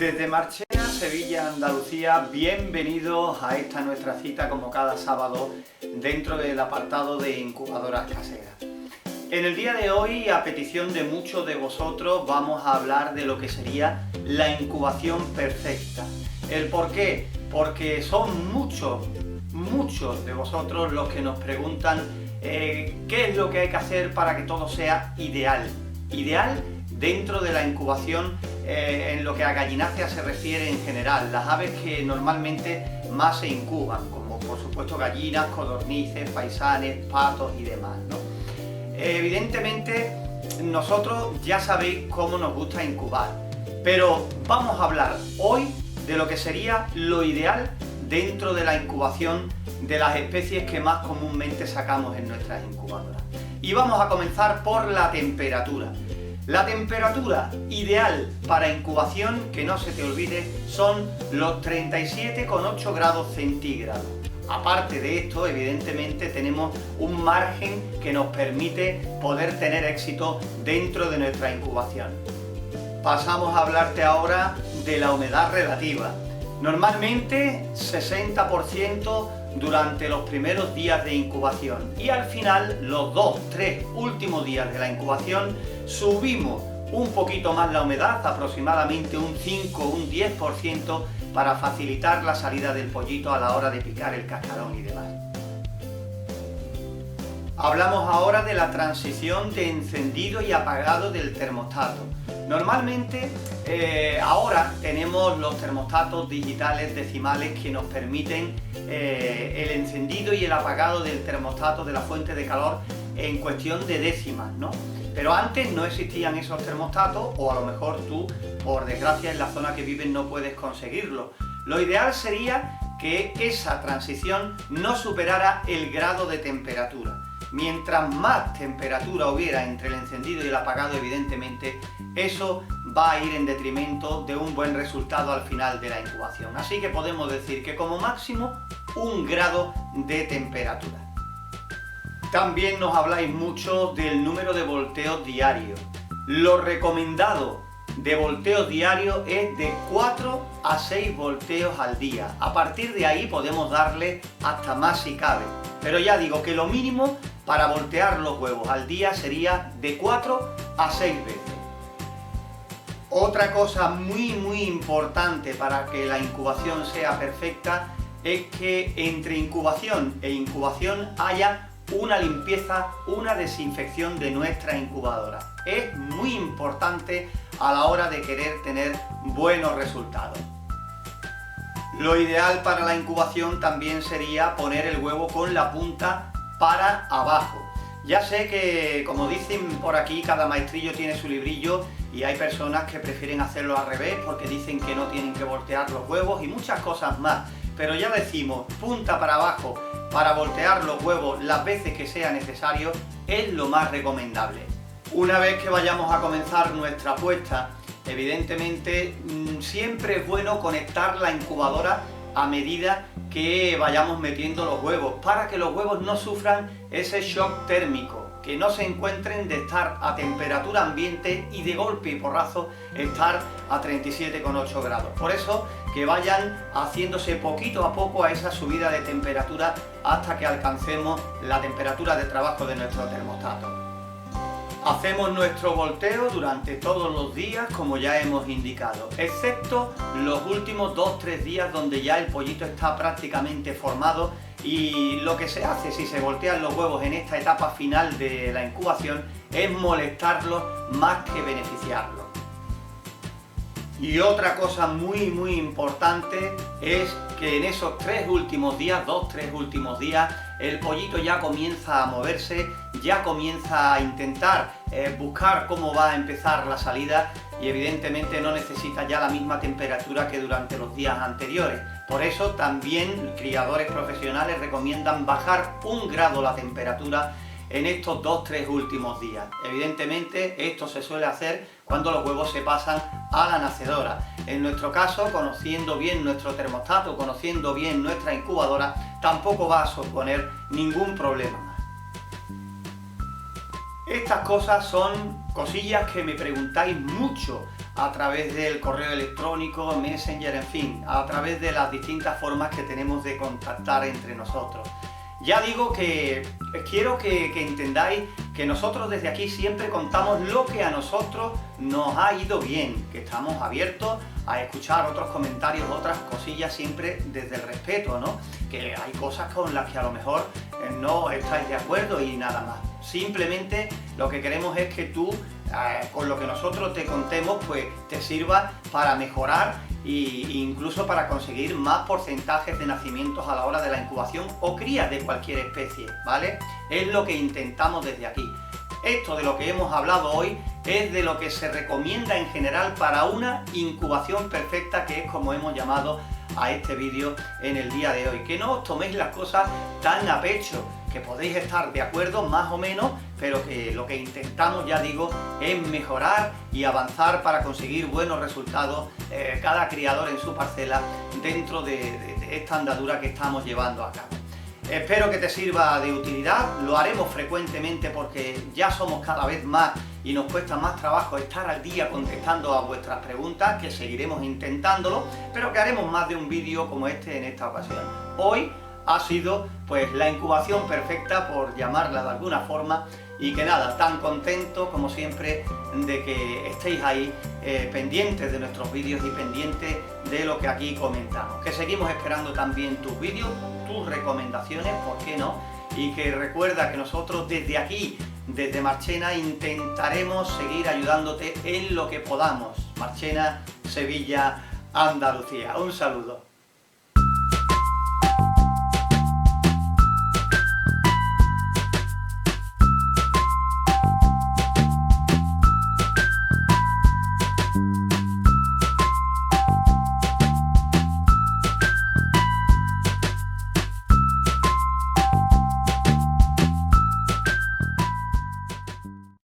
Desde Marchena, Sevilla, Andalucía, bienvenidos a esta nuestra cita como cada sábado dentro del apartado de incubadoras caseras. En el día de hoy, a petición de muchos de vosotros, vamos a hablar de lo que sería la incubación perfecta. ¿El por qué? Porque son muchos de vosotros los que nos preguntan qué es lo que hay que hacer para que todo sea ideal. Ideal dentro de la incubación en lo que a gallinacia se refiere en general, las aves que normalmente más se incuban, como por supuesto gallinas, codornices, faisanes, patos y demás, ¿no? Evidentemente nosotros ya sabéis cómo nos gusta incubar, pero vamos a hablar hoy de lo que sería lo ideal dentro de la incubación de las especies que más comúnmente sacamos en nuestras incubadoras. Y vamos a comenzar por la temperatura. La temperatura ideal para incubación, que no se te olvide, son los 37,8 grados centígrados. Aparte de esto, evidentemente, tenemos un margen que nos permite poder tener éxito dentro de nuestra incubación. Pasamos a hablarte ahora de la humedad relativa. Normalmente 60% durante los primeros días de incubación y al final, los 2-3 últimos días de la incubación, subimos un poquito más la humedad, aproximadamente un 5 o un 10%, para facilitar la salida del pollito a la hora de picar el cascarón y demás. Hablamos ahora de la transición de encendido y apagado del termostato. Normalmente ahora tenemos los termostatos digitales decimales que nos permiten el encendido y el apagado del termostato de la fuente de calor en cuestión de décimas, ¿no? Pero antes no existían esos termostatos, o a lo mejor tú, por desgracia, en la zona que vives no puedes conseguirlo. Lo ideal sería que esa transición no superara el grado de temperatura. Mientras más temperatura hubiera entre el encendido y el apagado, evidentemente, eso va a ir en detrimento de un buen resultado al final de la incubación. Así que podemos decir que como máximo 1 grado de temperatura. También nos habláis mucho del número de volteos diarios. Lo recomendado de volteos diarios es de 4 a 6 volteos al día. A partir de ahí podemos darle hasta más si cabe. Pero ya digo que lo mínimo para voltear los huevos al día sería de 4 a 6 veces. Otra cosa muy importante para que la incubación sea perfecta es que entre incubación e incubación haya una limpieza, una desinfección de nuestra incubadora. Es muy importante a la hora de querer tener buenos resultados. Lo ideal para la incubación también sería poner el huevo con la punta para abajo. Ya sé que, como dicen por aquí, cada maestrillo tiene su librillo y hay personas que prefieren hacerlo al revés porque dicen que no tienen que voltear los huevos y muchas cosas más. Pero ya decimos, punta para abajo para voltear los huevos las veces que sea necesario es lo más recomendable. Una vez que vayamos a comenzar nuestra puesta, evidentemente siempre es bueno conectar la incubadora a medida que vayamos metiendo los huevos, para que los huevos no sufran ese shock térmico, que no se encuentren de estar a temperatura ambiente y de golpe y porrazo estar a 37,8 grados. Por eso que vayan haciéndose poquito a poco a esa subida de temperatura hasta que alcancemos la temperatura de trabajo de nuestro termostato. Hacemos nuestro volteo durante todos los días, como ya hemos indicado, excepto los últimos 2-3 días donde ya el pollito está prácticamente formado, y lo que se hace si se voltean los huevos en esta etapa final de la incubación es molestarlos más que beneficiarlos. Y otra cosa muy importante es que en esos 3 últimos días, 2-3 últimos días, el pollito ya comienza a moverse, ya comienza a intentar buscar cómo va a empezar la salida y evidentemente no necesita ya la misma temperatura que durante los días anteriores. Por eso también criadores profesionales recomiendan bajar 1 grado la temperatura en estos 2-3 últimos días. Evidentemente esto se suele hacer cuando los huevos se pasan a la nacedora. En nuestro caso, conociendo bien nuestro termostato, conociendo bien nuestra incubadora, tampoco va a suponer ningún problema. Estas cosas son cosillas que me preguntáis mucho a través del correo electrónico, Messenger, en fin, a través de las distintas formas que tenemos de contactar entre nosotros. Ya digo que quiero que entendáis que nosotros desde aquí siempre contamos lo que a nosotros nos ha ido bien, que estamos abiertos a escuchar otros comentarios, otras cosillas, siempre desde el respeto, ¿no? Que hay cosas con las que a lo mejor no estáis de acuerdo y nada más. Simplemente lo que queremos es que tú, con lo que nosotros te contemos, pues te sirva para mejorar e incluso para conseguir más porcentajes de nacimientos a la hora de la incubación o cría de cualquier especie, ¿vale? Es lo que intentamos desde aquí. Esto de lo que hemos hablado hoy es de lo que se recomienda en general para una incubación perfecta, que es como hemos llamado a este vídeo en el día de hoy. Que no os toméis las cosas tan a pecho, que podéis estar de acuerdo más o menos, pero que lo que intentamos, ya digo, es mejorar y avanzar para conseguir buenos resultados cada criador en su parcela dentro de esta andadura que estamos llevando a cabo. Espero que te sirva de utilidad, lo haremos frecuentemente porque ya somos cada vez más y nos cuesta más trabajo estar al día contestando a vuestras preguntas, que seguiremos intentándolo, pero que haremos más de un vídeo como este en esta ocasión. Hoy ha sido pues la incubación perfecta, por llamarla de alguna forma, y que nada, tan contento como siempre de que estéis ahí pendientes de nuestros vídeos y pendientes de lo que aquí comentamos. Que seguimos esperando también tus vídeos, tus recomendaciones, ¿por qué no? Y que recuerda que nosotros desde aquí, desde Marchena, intentaremos seguir ayudándote en lo que podamos. Marchena, Sevilla, Andalucía. Un saludo.